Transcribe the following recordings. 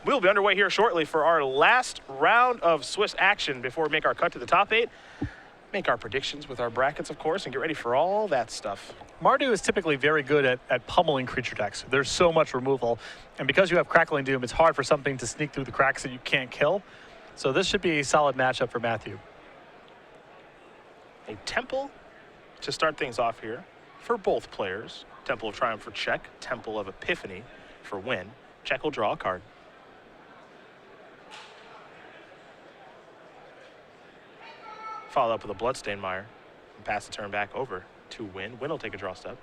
We'll be underway here shortly for our last round of Swiss action before we make our cut to the top 8. Make our predictions with our brackets, of course, and get ready for all that stuff. Mardu is typically very good at pummeling creature decks. There's so much removal, and because you have Crackling Doom, it's hard for something to sneak through the cracks that you can't kill. So this should be a solid matchup for Matthew. A Temple to start things off here for both players. Temple of Triumph for Czech, Temple of Epiphany for Winn. Czech will draw a card. Follow up with a Bloodstained Mire and pass the turn back over to Winn. Winn will take a draw step.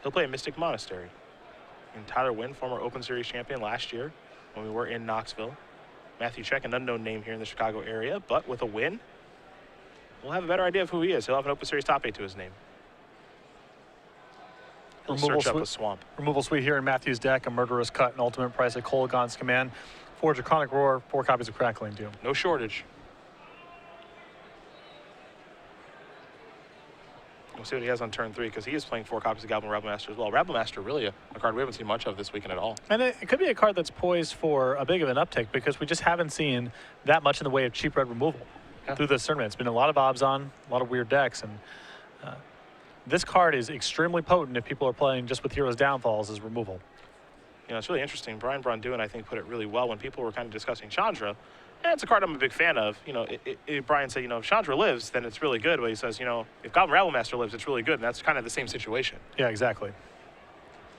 He'll play a Mystic Monastery. And Tyler Winn, former Open Series champion last year when we were in Knoxville. Matthew Czech, an unknown name here in the Chicago area, but with a win, we'll have a better idea of who he is. He'll have an Open Series top 8 to his name. He'll search up a swamp. Removal suite here in Matthew's deck, a Murderous Cut, an Ultimate Price at Kolaghan's Command, 4 Draconic Roar, 4 copies of Crackling Doom. No shortage. We'll see what he has on turn 3, because he is playing 4 copies of Goblin Rabblemaster as well. Rabblemaster, really a card we haven't seen much of this weekend at all. And it could be a card that's poised for a big of an uptick, because we just haven't seen that much in the way of cheap red removal through this tournament. It's been a lot of Obzon, a lot of weird decks, and this card is extremely potent if people are playing just with Heroes Downfalls as removal. You know, it's really interesting. Brian Bronduin, I think, put it really well when people were kind of discussing Chandra. And it's a card I'm a big fan of. You know, Brian said, you know, if Chandra lives, then it's really good. But he says, you know, if Goblin Rabblemaster lives, it's really good. And that's kind of the same situation. Yeah, exactly.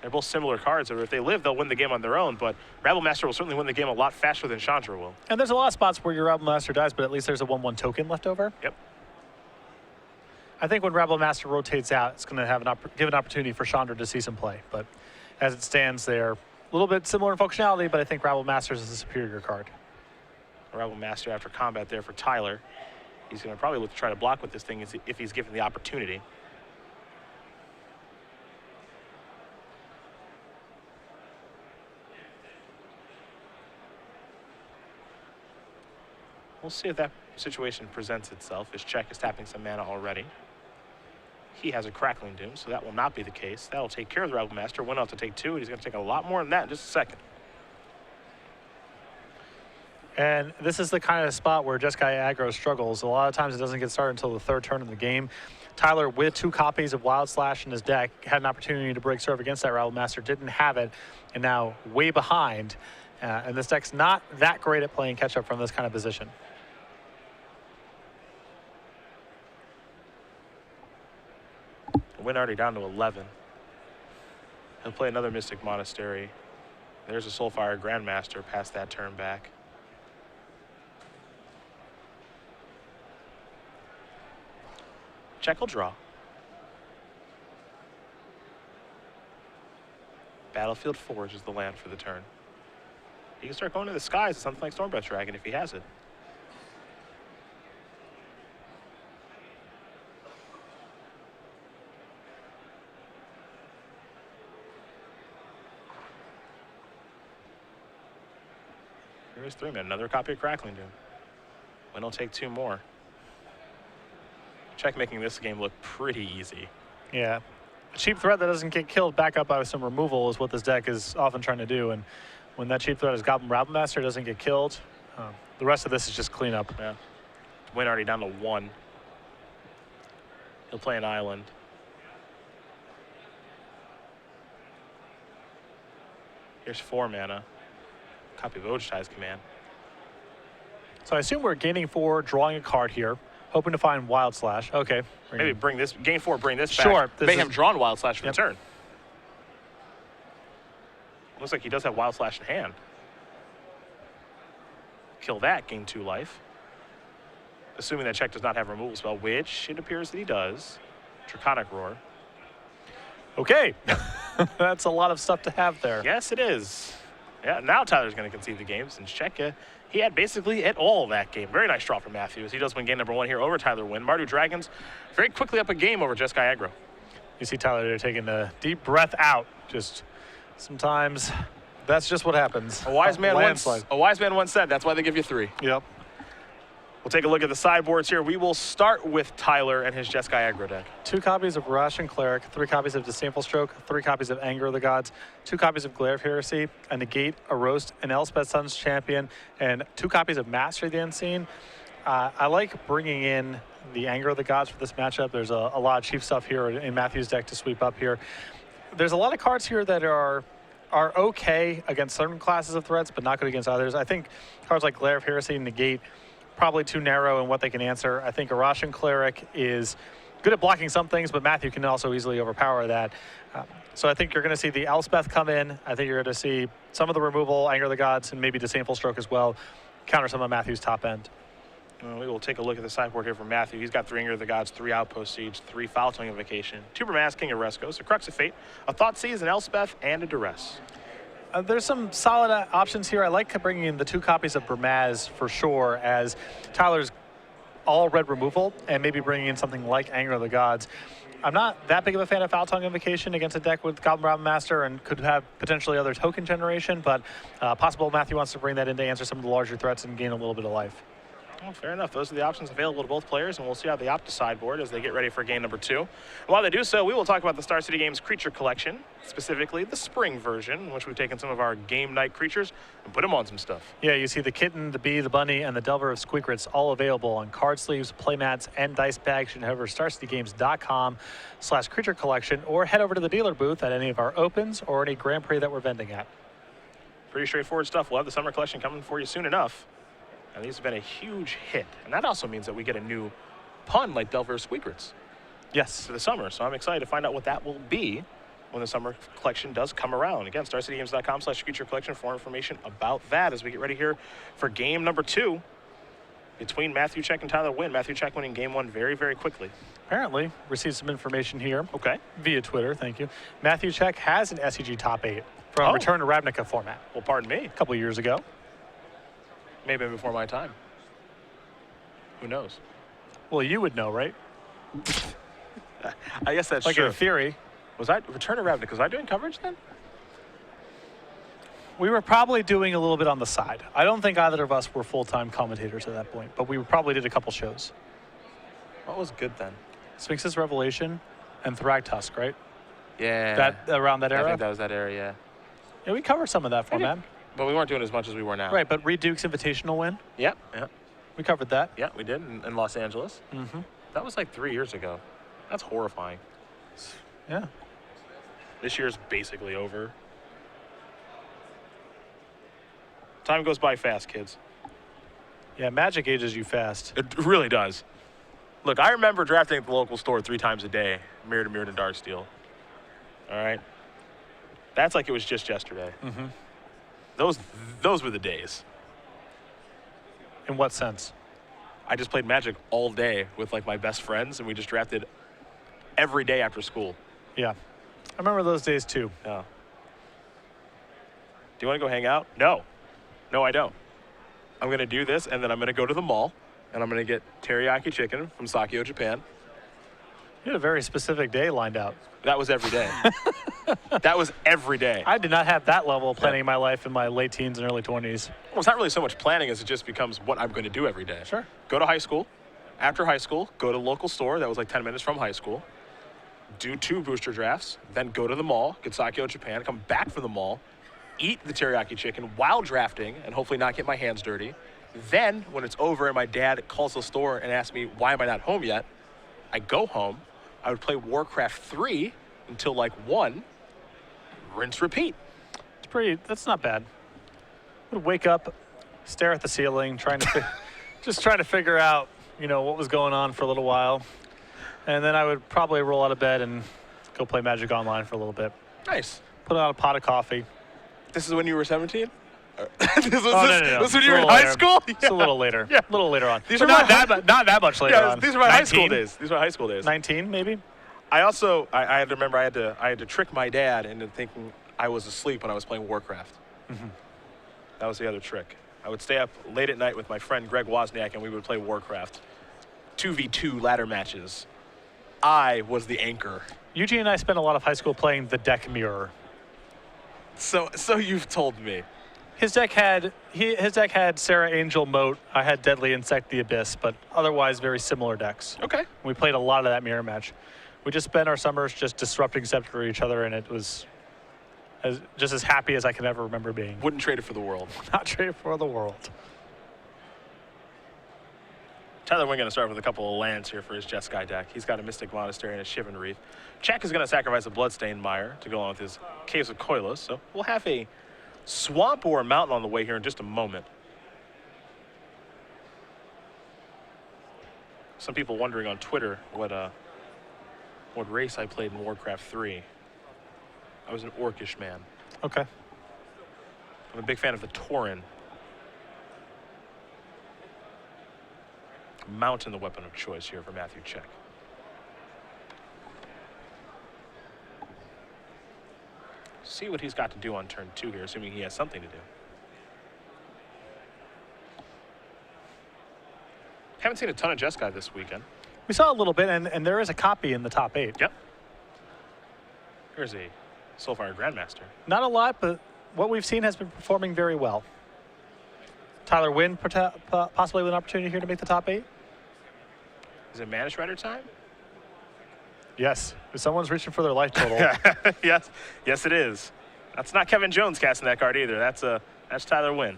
They're both similar cards. Or if they live, they'll win the game on their own. But Rabblemaster will certainly win the game a lot faster than Chandra will. And there's a lot of spots where your Rabblemaster dies, but at least there's a 1/1 token left over. Yep. I think when Rabblemaster rotates out, it's going to have give an opportunity for Chandra to see some play. But as it stands, they're a little bit similar in functionality, but I think Rabblemaster is the superior card. Rabblemaster after combat there for Tyler. He's going to probably look to try to block with this thing if he's given the opportunity. We'll see if that situation presents itself, as Czech is tapping some mana already. He has a Crackling Doom, so that will not be the case. That will take care of the Rabblemaster. Winn out to take 2, and he's going to take a lot more than that in just a second. And this is the kind of spot where Jeskai aggro struggles. A lot of times it doesn't get started until the 3rd turn of the game. Tyler, with 2 copies of Wild Slash in his deck, had an opportunity to break serve against that Rabblemaster, didn't have it, and now way behind. And this deck's not that great at playing catch-up from this kind of position. Winn already down to 11. He'll play another Mystic Monastery. There's a Soulfire Grandmaster past that turn back. Czech will draw. Battlefield Forge is the land for the turn. He can start going to the skies with something like Stormbreath Dragon if he has it. Here's 3 men, another copy of Crackling Doom. Winn will take 2 more. Czech making this game look pretty easy. Yeah. A cheap threat that doesn't get killed back up by some removal is what this deck is often trying to do. And when that cheap threat is Goblin Rabblemaster, doesn't get killed, the rest of this is just cleanup. Yeah. Winn already down to 1. He'll play an island. Here's 4 mana. Copy of Ojtai's Command. So I assume we're gaining 4, drawing a card here, hoping to find Wild Slash. Okay. Maybe bring this, gain 4, bring this back. Sure. Mayhem drawn Wild Slash for the turn. Looks like he does have Wild Slash in hand. Kill that, gain 2 life. Assuming that Czech does not have removal spell, which it appears that he does. Draconic Roar. Okay. That's a lot of stuff to have there. Yes, it is. Yeah, now Tyler's going to concede the game since Czech, he had basically it all that game. Very nice draw for Matthews. He does win game number 1 here over Tyler Winn. Mardu Dragons very quickly up a game over Jeskai aggro. You see Tyler there taking a deep breath out. Just sometimes that's just what happens. A wise man once said that's why they give you 3. Yep. We'll take a look at the sideboards here. We will start with Tyler and his Jeskai aggro deck. 2 copies of Russian Cleric, 3 copies of Disdainful Stroke, 3 copies of Anger of the Gods, 2 copies of Glare of Heresy, a Negate, a Roast, an Elspeth Sun's Champion, and 2 copies of Mastery of the Unseen. I like bringing in the Anger of the Gods for this matchup. There's a lot of cheap stuff here in Matthew's deck to sweep up here. There's a lot of cards here that are okay against certain classes of threats, but not good against others. I think cards like Glare of Heresy and Negate, probably too narrow in what they can answer. I think a Russian Cleric is good at blocking some things, but Matthew can also easily overpower that. So I think you're going to see the Elspeth come in. I think you're going to see some of the removal, Anger of the Gods, and maybe Disdainful Stroke as well, counter some of Matthew's top end. We will take a look at the sideboard here for Matthew. He's got 3 Anger of the Gods, 3 Outpost Siege, 3 Foul Tongue Invocation, 2 Bramaz, King of Rescos, a Crux of Fate, a Thoughtseize, an Elspeth, and a Duress. There's some solid options here. I like bringing in the 2 copies of Bramaz for sure as Tyler's all red removal and maybe bringing in something like Anger of the Gods. I'm not that big of a fan of Foul Tongue Invocation against a deck with Goblin Brown Master and could have potentially other token generation, but possible Matthew wants to bring that in to answer some of the larger threats and gain a little bit of life. Well, fair enough. Those are the options available to both players, and we'll see how they opt to sideboard as they get ready for game number 2. And while they do so, we will talk about the Star City Games creature collection, specifically the spring version, in which we've taken some of our game night creatures and put them on some stuff. Yeah, you see the Kitten, the Bee, the Bunny, and the Delver of Squeakrits all available on card sleeves, playmats, and dice bags. You can head over to starcitygames.com/creature collection or head over to the dealer booth at any of our opens or any Grand Prix that we're vending at. Pretty straightforward stuff. We'll have the summer collection coming for you soon enough. And these have been a huge hit. And that also means that we get a new pun like Delver of Squeakrits. Yes. For the summer. So I'm excited to find out what that will be when the summer collection does come around. Again, starcitygames.com/creature collection for information about that as we get ready here for game number 2 between Matthew Check and Tyler Winn. Matthew Check winning game 1 very, very quickly. Apparently, received some information here. Okay. Via Twitter, thank you. Matthew Check has an SCG top 8 from Return to Ravnica format. Well, pardon me. A couple years ago. Maybe before my time. Who knows? Well, you would know, right? I guess that's like true. in theory. Was I Return to Ravnica? Was I doing coverage then? We were probably doing a little bit on the side. I don't think either of us were full-time commentators at that point, but we probably did a couple shows. What was good then? Sphinx's Revelation and Thragtusk, right? Yeah. That around that era? I think that was that era, yeah. Yeah, we covered some of that format. But we weren't doing as much as we were now. Right, but Reed Duke's Invitational win. Yep. Yeah. We covered that. Yeah, we did in Los Angeles. Mm-hmm. That was like 3 years ago. That's horrifying. Yeah. This year's basically over. Time goes by fast, kids. Yeah, Magic ages you fast. It really does. Look, I remember drafting at the local store 3 times a day, mirror to Darksteel. All right? That's like it was just yesterday. Mm-hmm. Those were the days. In what sense? I just played Magic all day with like my best friends, and we just drafted every day after school. Yeah. I remember those days too. Yeah. Do you want to go hang out? No. No, I don't. I'm going to do this, and then I'm going to go to the mall, and I'm going to get teriyaki chicken from Sakyo, Japan. You had a very specific day lined out. That was every day. That was every day. I did not have that level of planning my life in my late teens and early 20s. Well, it's not really so much planning as it just becomes what I'm going to do every day. Sure. Go to high school. After high school, go to a local store that was like 10 minutes from high school. Do 2 booster drafts. Then go to the mall, get Sakyo, Japan, come back from the mall, eat the teriyaki chicken while drafting, and hopefully not get my hands dirty. Then, when it's over and my dad calls the store and asks me, why am I not home yet? I go home. I would play Warcraft 3 until like 1, rinse, repeat. That's not bad. I would wake up, stare at the ceiling, just trying to figure out, what was going on for a little while. And then I would probably roll out of bed and go play Magic Online for a little bit. Nice. Put on a pot of coffee. This is when you were 17? No. This was when you were in high school? It's a little later. Yeah. A little later on. These But are not that much later on. These are my 19? high school days. These were high school days. 19, maybe? I also, I had to remember I had to trick my dad into thinking I was asleep when I was playing Warcraft. Mm-hmm. That was the other trick. I would stay up late at night with my friend Greg Wozniak, and we would play Warcraft. 2v2 ladder matches. I was the anchor. Eugene and I spent a lot of high school playing the deck mirror. So you've told me. His deck had Sarah Angel Moat. I had Deadly Insect the Abyss, but otherwise very similar decks. Okay. We played a lot of that mirror match. We just spent our summers just disrupting Scepter to each other, and it was just as happy as I can ever remember being. Wouldn't trade it for the world. Not trade it for the world. Tyler Winn going to start with a couple of lands here for his Jeskai deck. He's got a Mystic Monastery and a Shivan Reef. Czech is going to sacrifice a Bloodstained Mire to go along with his Caves of Koilos. So we'll have a swamp or a mountain on the way here in just a moment. Some people wondering on Twitter what race I played in Warcraft 3. I was an Orcish man. Okay. I'm a big fan of the Tauren. Mountain, the weapon of choice here for Matthew Czech. See what he's got to do on turn 2 here, assuming he has something to do. Haven't seen a ton of Jeskai this weekend. We saw a little bit, and there is a copy in the top 8. Yep. Here's a Soulfire Grandmaster. Not a lot, but what we've seen has been performing very well. Tyler Winn possibly with an opportunity here to make the top 8. Is it Mana Shredder time? Yes. If someone's reaching for their life total. Yes, it is. That's not Kevin Jones casting that card either. That's Tyler Winn.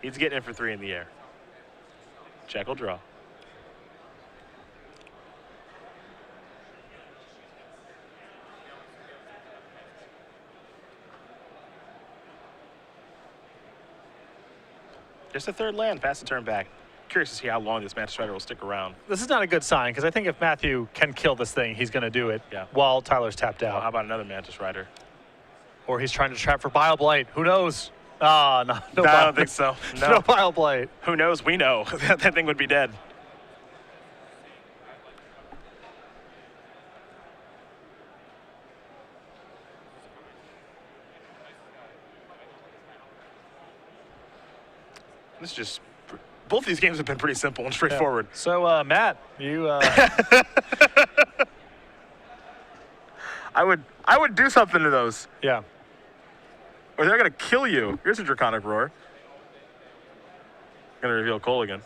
He's getting in for 3 in the air. Check will draw. Just a third land, pass the turn back. Curious to see how long this Mana Strider will stick around. This is not a good sign, because I think if Matthew can kill this thing, he's going to do it while Tyler's tapped out. Well, how about another Mantis Rider? Or he's trying to trap for Bile Blight. Who knows? Ah, no, I don't think so. No Bile Blight. Who knows? We know. That thing would be dead. This is just, both these games have been pretty simple and straightforward. Yeah. So, Matt, you... I would do something to those. Yeah. Or they're going to kill you. Here's a Draconic Roar. Going to reveal Kolaghan.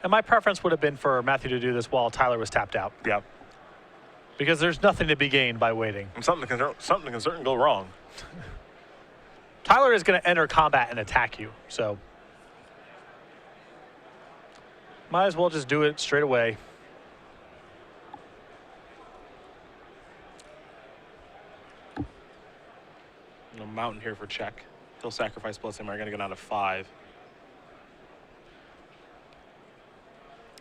And my preference would have been for Matthew to do this while Tyler was tapped out. Yeah. Because there's nothing to be gained by waiting. And something can certainly go wrong. Tyler is going to enter combat and attack you, so might as well just do it straight away. No mountain here for Czech. He'll sacrifice Bloodstained Mire, going to go down to 5.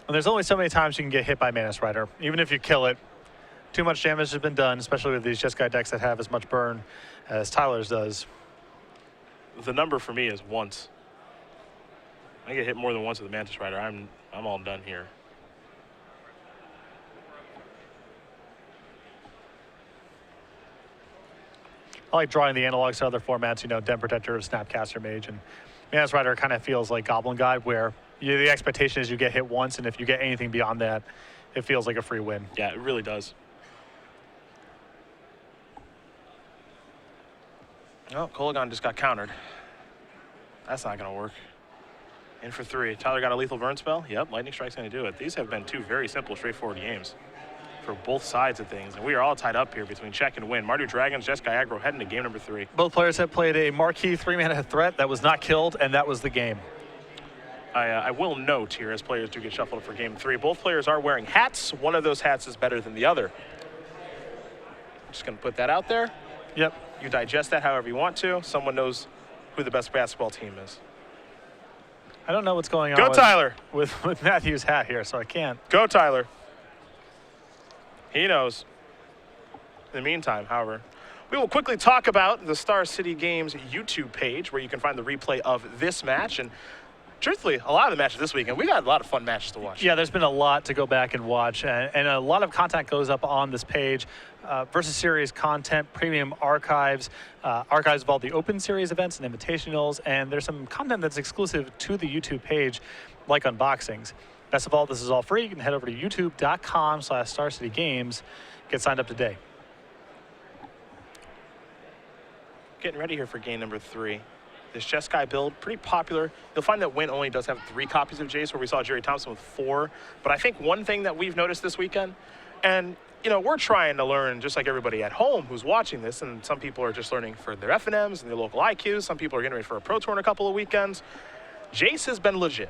And there's only so many times you can get hit by Mantis Rider. Even if you kill it, too much damage has been done, especially with these Jeskai decks that have as much burn as Tyler's does. The number for me is once. I get hit more than once with the Mantis Rider, I'm all done here. I like drawing the analogs to other formats, you know, Den Protector, Snapcaster Mage, and Mantis Rider kind of feels like Goblin Guide, where the expectation is you get hit once, and if you get anything beyond that, it feels like a free win. Yeah, it really does. Oh, Kolaghan just got countered. That's not going to work. In for 3. Tyler got a Lethal Burn spell. Yep, Lightning Strike's going to do it. These have been 2 very simple, straightforward games for both sides of things. And we are all tied up here between Czech and Winn. Mardu Dragons, Jeskai Aggro heading to game number 3. Both players have played a marquee 3-mana threat that was not killed, and that was the game. I will note here, as players do get shuffled for game 3, both players are wearing hats. One of those hats is better than the other. Just going to put that out there. Yep. You digest that however you want to. Someone knows who the best basketball team is. I don't know what's going on Go, Tyler. With Matthew's hat here, so I can't. Go, Tyler. He knows. In the meantime, however, we will quickly talk about the Star City Games YouTube page, where you can find the replay of this match. And truthfully, a lot of the matches this weekend, we've had a lot of fun matches to watch. Yeah, there's been a lot to go back and watch, and a lot of content goes up on this page. Versus Series content, premium archives, archives of all the Open Series events and invitationals, and there's some content that's exclusive to the YouTube page, like unboxings. Best of all, this is all free. You can head over to youtube.com/StarCityGames. Get signed up today. getting ready here for game number 3. This Jeskai build, pretty popular. You'll find that Winn only does have 3 copies of Jace, where we saw Jerry Thompson with 4. But I think one thing that we've noticed this weekend, and we're trying to learn just like everybody at home who's watching this, and some people are just learning for their FNMs and their local IQs. Some people are getting ready for a Pro Tour in a couple of weekends. Jace has been legit.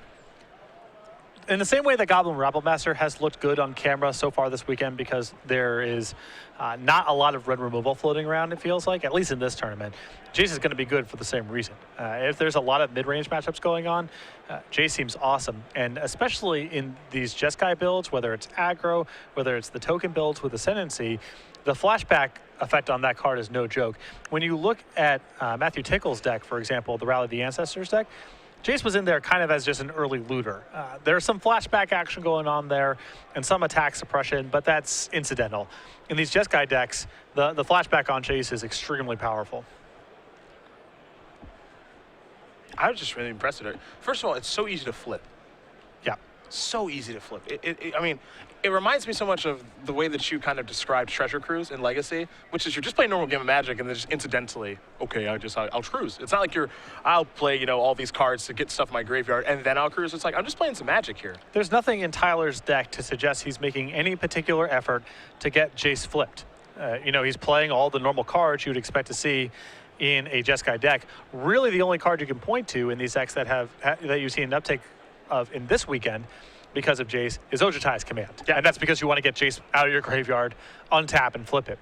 In the same way that Goblin Rabblemaster has looked good on camera so far this weekend, because there is not a lot of red removal floating around, it feels like, at least in this tournament. Jace is going to be good for the same reason. If there's a lot of mid-range matchups going on, Jace seems awesome. And especially in these Jeskai builds, whether it's aggro, whether it's the token builds with Ascendancy, the flashback effect on that card is no joke. When you look at Matthew Tickle's deck, for example, the Rally the Ancestors deck, Jace was in there kind of as just an early looter. There's some flashback action going on there and some attack suppression, but that's incidental. In these Jeskai decks, the flashback on Jace is extremely powerful. I was just really impressed with it. First of all, it's so easy to flip. Yeah. So easy to flip. I mean, it reminds me so much of the way that you kind of described Treasure Cruise in Legacy, which is you're just playing a normal game of Magic and then just incidentally, okay, I'll cruise. It's not like I'll play, all these cards to get stuff in my graveyard and then I'll cruise. It's like, I'm just playing some Magic here. There's nothing in Tyler's deck to suggest he's making any particular effort to get Jace flipped. He's playing all the normal cards you would expect to see in a Jeskai deck. Really, the only card you can point to in these decks that you see an uptake of in this weekend because of Jace is Ojutai's Command. Yeah. And that's because you want to get Jace out of your graveyard, untap, and flip it.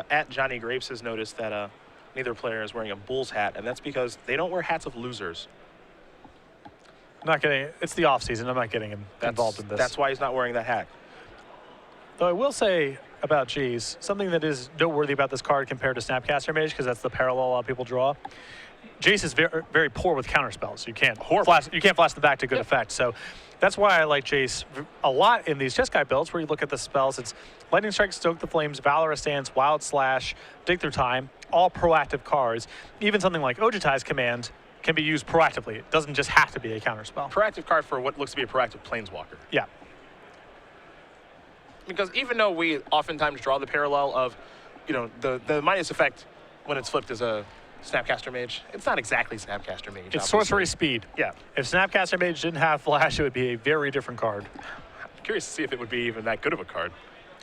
At Johnny Grapes has noticed that neither player is wearing a Bulls hat, and that's because they don't wear hats of losers. It's the off season. I'm not getting involved in this. That's why he's not wearing that hat. Though I will say about Jace, something that is noteworthy about this card compared to Snapcaster Mage, because that's the parallel a lot of people draw. Jace is very, very poor with counterspells. You can't flash the back to good effect. So that's why I like Jace a lot in these Jeskai builds, where you look at the spells. It's Lightning Strike, Stoke the Flames, Valorous Stance, Wild Slash, Dig Through Time, all proactive cards. Even something like Ojutai's Command can be used proactively. It doesn't just have to be a counterspell. Proactive card for what looks to be a proactive Planeswalker. Yeah. Because even though we oftentimes draw the parallel of, the minus effect when it's flipped is a Snapcaster Mage, it's not exactly Snapcaster Mage. It's obviously. sorcery speed. Yeah. If Snapcaster Mage didn't have Flash, it would be a very different card. I'm curious to see if it would be even that good of a card.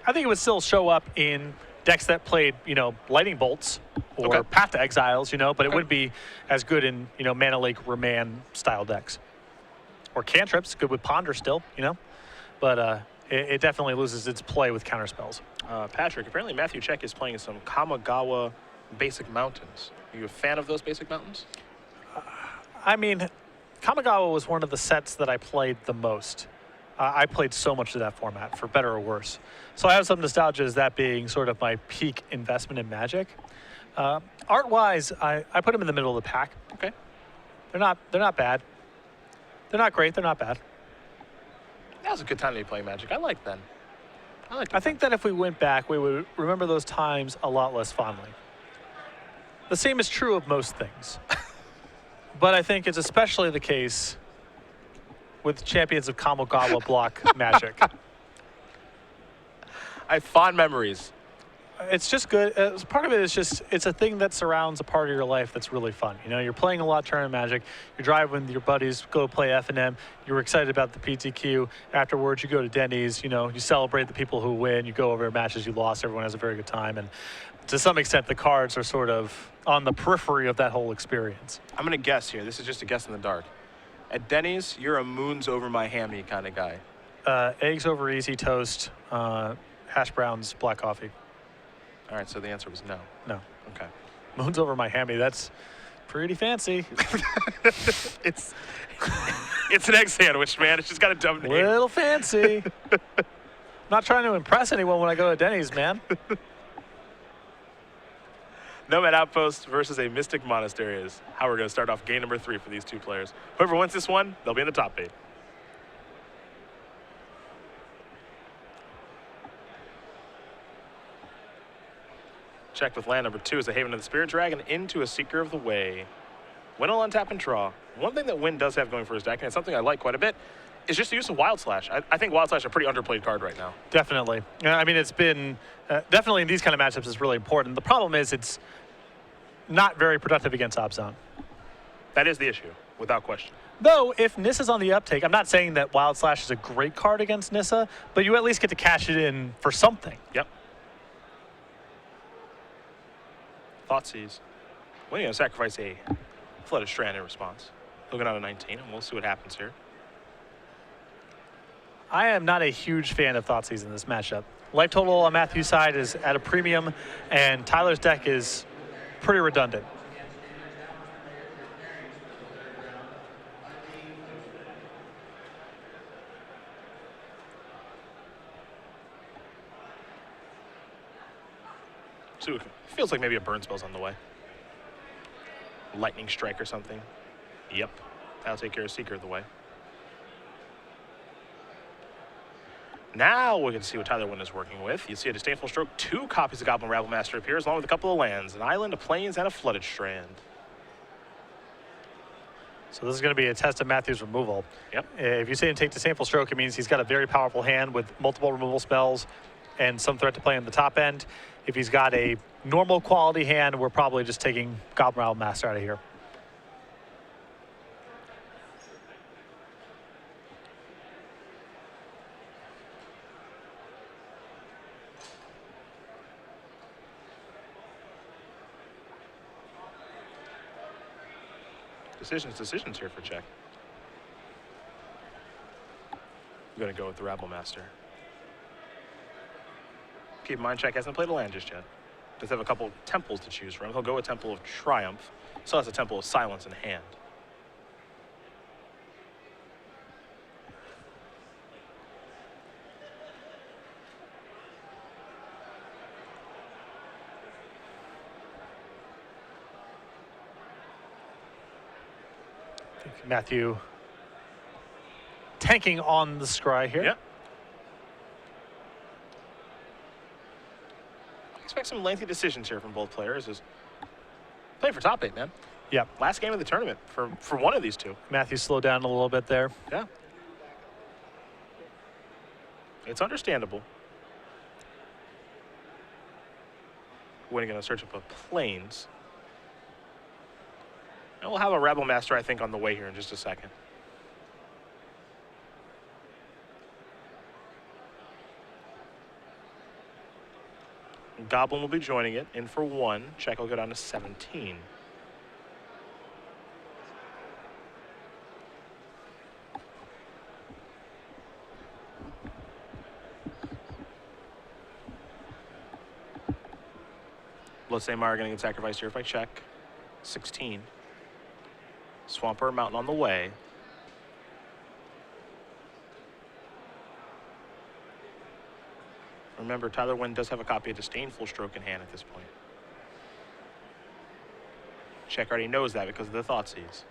I think it would still show up in decks that played, Lightning Bolts or Path to Exiles, but it wouldn't be as good in, Mana Lake Remand style decks. Or Cantrips, good with Ponder still, But it definitely loses its play with counterspells. Patrick, apparently Matthew Check is playing some Kamigawa Basic Mountains. Are you a fan of those Basic Mountains? I mean, Kamigawa was one of the sets that I played the most. I played so much of that format, for better or worse. So I have some nostalgia as that being sort of my peak investment in Magic. Art-wise, I put them in the middle of the pack. Okay. They're not bad. They're not great. They're not bad. That was a good time to be playing Magic. I like them. I think that if we went back, we would remember those times a lot less fondly. The same is true of most things. But I think it's especially the case with Champions of Kamigawa block Magic. I have fond memories. It's just good. Part of it is just, it's a thing that surrounds a part of your life that's really fun. You're playing a lot of tournament Magic. You're driving with your buddies, go play FNM. You're excited about the PTQ. Afterwards, you go to Denny's. You celebrate the people who win. You go over matches you lost. Everyone has a very good time. And to some extent, the cards are sort of on the periphery of that whole experience. I'm going to guess here. This is just a guess in the dark. At Denny's, you're a moons over my hammy kind of guy. Eggs over easy toast, hash browns, black coffee. All right, so the answer was no. No. Okay. Moons over my hammy. That's pretty fancy. It's an egg sandwich, man. It's just got a dumb name. Little fancy. Not trying to impress anyone when I go to Denny's, man. Nomad Outpost versus a Mystic Monastery is how we're going to start off game number 3 for these two players. Whoever wins this one, they'll be in the top 8. Check with land number 2 is a Haven of the Spirit Dragon into a Seeker of the Way. Winn will untap and draw. One thing that Winn does have going for his deck, and it's something I like quite a bit, is just the use of Wild Slash. I think Wild Slash is a pretty underplayed card right now. Definitely. I mean, it's been definitely in these kind of matchups is really important. The problem is it's not very productive against Obzon. That is the issue, without question. Though, if Nissa's on the uptake, I'm not saying that Wild Slash is a great card against Nissa, but you at least get to cash it in for something. Yep. Thoughtseize. We're going to sacrifice a Flooded Strand in response. Looking at a 19, and we'll see what happens here. I am not a huge fan of Thoughtseize in this matchup. Life total on Matthew's side is at a premium, and Tyler's deck is pretty redundant. So it feels like maybe a burn spell's on the way. Lightning Strike or something. Yep. That'll take care of Seeker of the way. Now we can see what Tyler Winn is working with. You see a Disdainful Stroke, 2 copies of Goblin Rabblemaster appears, along with a couple of lands, an island, a plains, and a Flooded Strand. So this is going to be a test of Matthew's removal. Yep. If you say and take Disdainful Stroke, it means he's got a very powerful hand with multiple removal spells and some threat to play on the top end. If he's got a normal quality hand, we're probably just taking Goblin Rabblemaster out of here. Decisions here for check. I'm going to go with the Rabblemaster. Keep in mind, check hasn't played a land just yet. Does have a couple of temples to choose from. He'll go with Temple of Triumph. Still has a Temple of Silence in hand. I think Matthew tanking on the scry here. Yep. Expect some lengthy decisions here from both players. Is playing for top 8, man. Yep. Last game of the tournament for one of these two. Matthew slowed down a little bit there. Yeah. It's understandable. Winn going to search up a plains. And we'll have a Rabblemaster, I think, on the way here in just a second. Goblin will be joining it, in for 1. Check will go down to 17. Bloodstained going to get sacrificed here if I check. 16. Swamper Mountain on the way. Remember, Tyler Winn does have a copy of Disdainful Stroke in hand at this point. Check already knows that because of the Thoughtseize.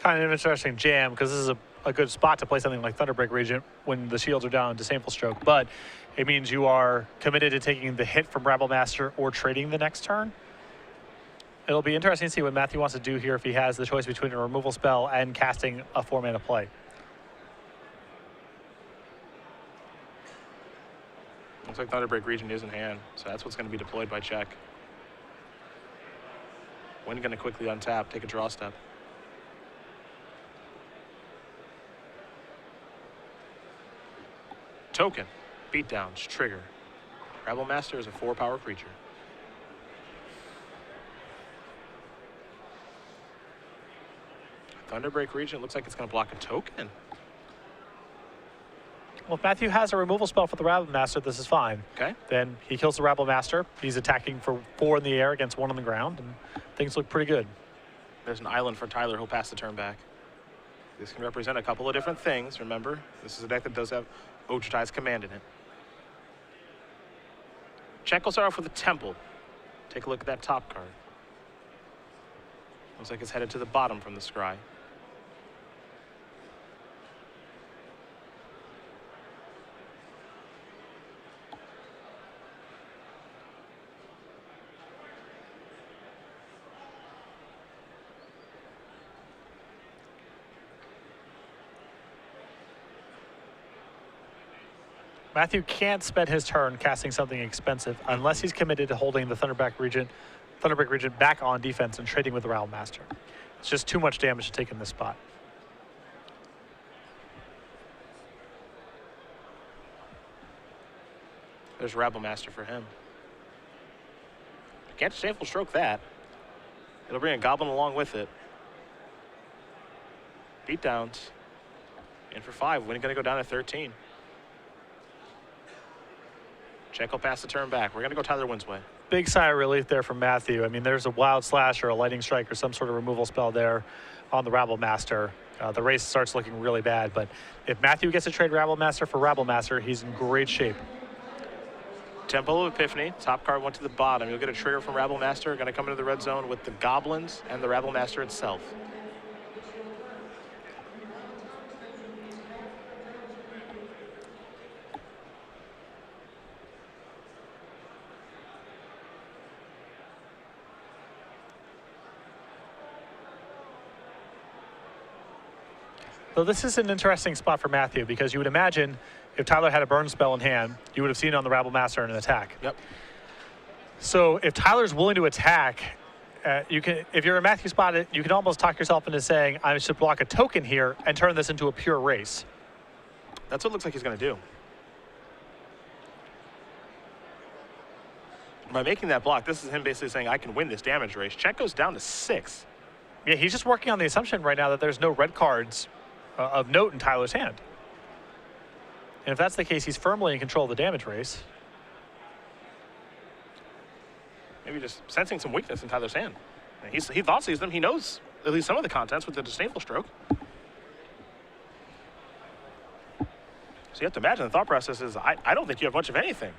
Kind of an interesting jam because this is a good spot to play something like Thunderbreak Regent when the shields are down in Disdainful Stroke, but it means you are committed to taking the hit from Rabblemaster or trading the next turn. It'll be interesting to see what Matthew wants to do here if he has the choice between a removal spell and casting a 4-mana play. Looks like Thunderbreak Regent is in hand, so that's what's going to be deployed by check. Winn going to quickly untap, take a draw step. Token, beatdowns, trigger. Rabblemaster is a 4-power creature. Thunderbreak Regent looks like it's going to block a token. Well, if Matthew has a removal spell for the Rabblemaster, this is fine. Okay. Then he kills the Rabblemaster. He's attacking for 4 in the air against 1 on the ground, and things look pretty good. There's an island for Tyler. He'll pass the turn back. This can represent a couple of different things. Remember, this is a deck that does have Ochitai's Command in it. Check will start off with a Temple. Take a look at that top card. Looks like it's headed to the bottom from the scry. Matthew can't spend his turn casting something expensive unless he's committed to holding the Thunderbreak Regent back on defense and trading with the Rattle Master. It's just too much damage to take in this spot. There's Rabble Master for him. Can't Disdainful Stroke that. It'll bring a Goblin along with it. Beatdowns. In for 5. Winn going to go down to 13. Check will pass the turn back. We're going to go Tyler Winn's way. Big sigh of relief there from Matthew. I mean, there's a Wild Slash or a Lightning Strike or some sort of removal spell there on the Rabble Master. The race starts looking really bad, but if Matthew gets to trade Rabble Master for Rabble Master, he's in great shape. Temple of Epiphany. Top card went to the bottom. You'll get a trigger from Rabble Master. Going to come into the red zone with the Goblins and the Rabble Master itself. So this is an interesting spot for Matthew because you would imagine if Tyler had a burn spell in hand, you would have seen it on the Rabble Master in an attack. Yep. So if Tyler's willing to attack, you can. If you're a Matthew spot, you can almost talk yourself into saying, I should block a token here and turn this into a pure race. That's what it looks like he's going to do. By making that block, this is him basically saying, I can win this damage race. Check goes down to 6. Yeah, he's just working on the assumption right now that there's no red cards of note in Tyler's hand. And if that's the case, he's firmly in control of the damage race. Maybe just sensing some weakness in Tyler's hand. He thought sees them. He knows at least some of the contents with the Disdainful Stroke. So you have to imagine the thought process is, I don't think you have much of anything.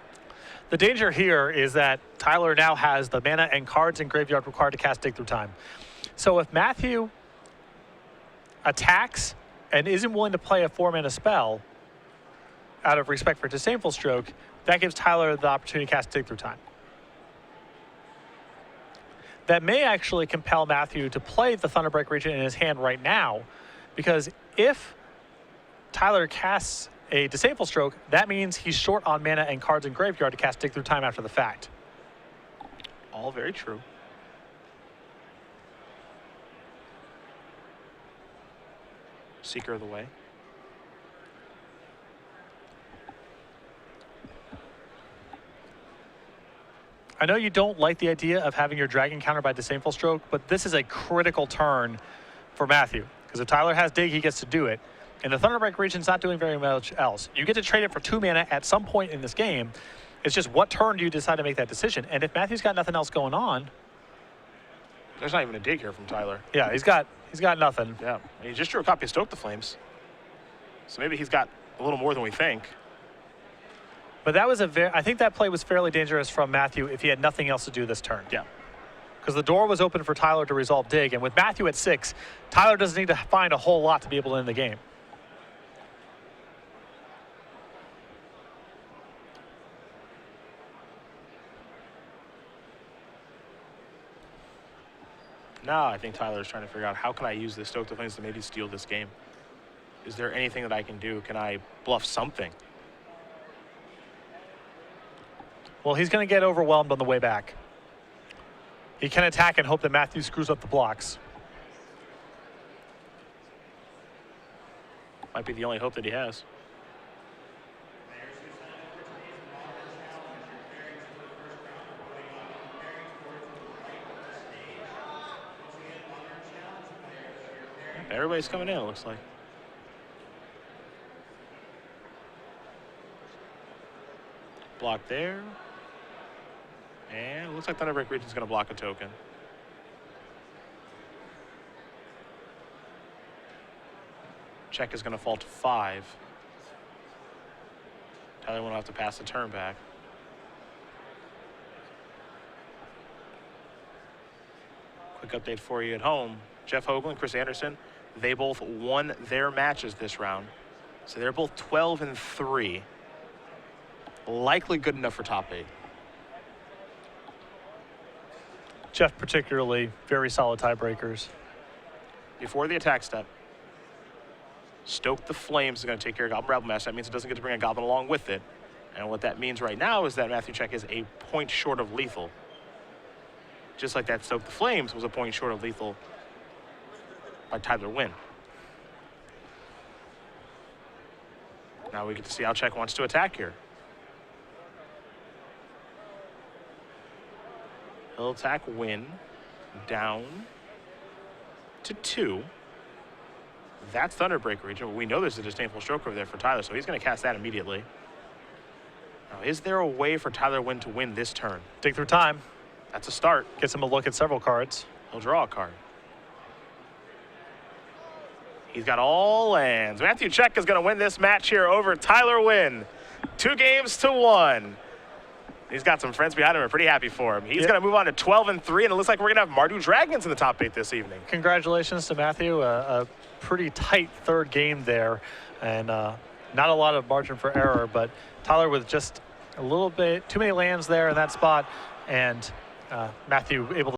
The danger here is that Tyler now has the mana and cards in graveyard required to cast Dig Through Time. So if Matthew attacks and isn't willing to play a 4-mana spell out of respect for Disdainful Stroke, that gives Tyler the opportunity to cast Dig Through Time. That may actually compel Matthew to play the Thunderbreak Regent in his hand right now, because if Tyler casts a Disdainful Stroke, that means he's short on mana and cards in graveyard to cast Dig Through Time after the fact. All very true. Seeker of the Way. I know you don't like the idea of having your dragon countered by Disdainful Stroke, but this is a critical turn for Matthew. Because if Tyler has Dig, he gets to do it. And the Thunderbreak Regent's not doing very much else. You get to trade it for 2 mana at some point in this game. It's just what turn do you decide to make that decision? And if Matthew's got nothing else going on... There's not even a dig here from Tyler. Yeah, he's got nothing. Yeah, he just drew a copy of Stoke the Flames. So maybe he's got a little more than we think. But that was I think that play was fairly dangerous from Matthew if he had nothing else to do this turn. Yeah. Because the door was open for Tyler to resolve Dig, and with Matthew at 6, Tyler doesn't need to find a whole lot to be able to end the game. Now I think Tyler's trying to figure out, how can I use this Stoke the Flames to maybe steal this game? Is there anything that I can do? Can I bluff something? Well, he's going to get overwhelmed on the way back. He can attack and hope that Matthew screws up the blocks. Might be the only hope that he has. Everybody's coming in, it looks like. Block there. And it looks like Thunderbreak Regent's going to block a token. Check is going to fall to 5. Tyler will have to pass the turn back. Quick update for you at home. Jeff Hoagland, Chris Anderson, they both won their matches this round. So they're both 12-3. Likely good enough for top 8. Jeff particularly, very solid tiebreakers. Before the attack step, Stoke the Flames is going to take care of Goblin Rabble Master. That means it doesn't get to bring a Goblin along with it. And what that means right now is that Matthew Check is a point short of lethal. Just like that Stoke the Flames was a point short of lethal by Tyler Winn. Now we get to see how Check wants to attack here. He'll attack Winn down to 2. That's Thunderbreak region. We know there's a disdainful stroke over there for Tyler, so he's going to cast that immediately. Now, is there a way for Tyler Winn to win this turn? Dig through time. That's a start. Gets him a look at several cards. He'll draw a card. He's got all lands. Matthew Check is going to win this match here over Tyler Winn. 2-1. He's got some friends behind him. We're pretty happy for him. He's going to move on to 12-3, and it looks like we're going to have Mardu Dragons in the top 8 this evening. Congratulations to Matthew. A pretty tight third game there, and not a lot of margin for error, but Tyler with just a little bit too many lands there in that spot, and Matthew able to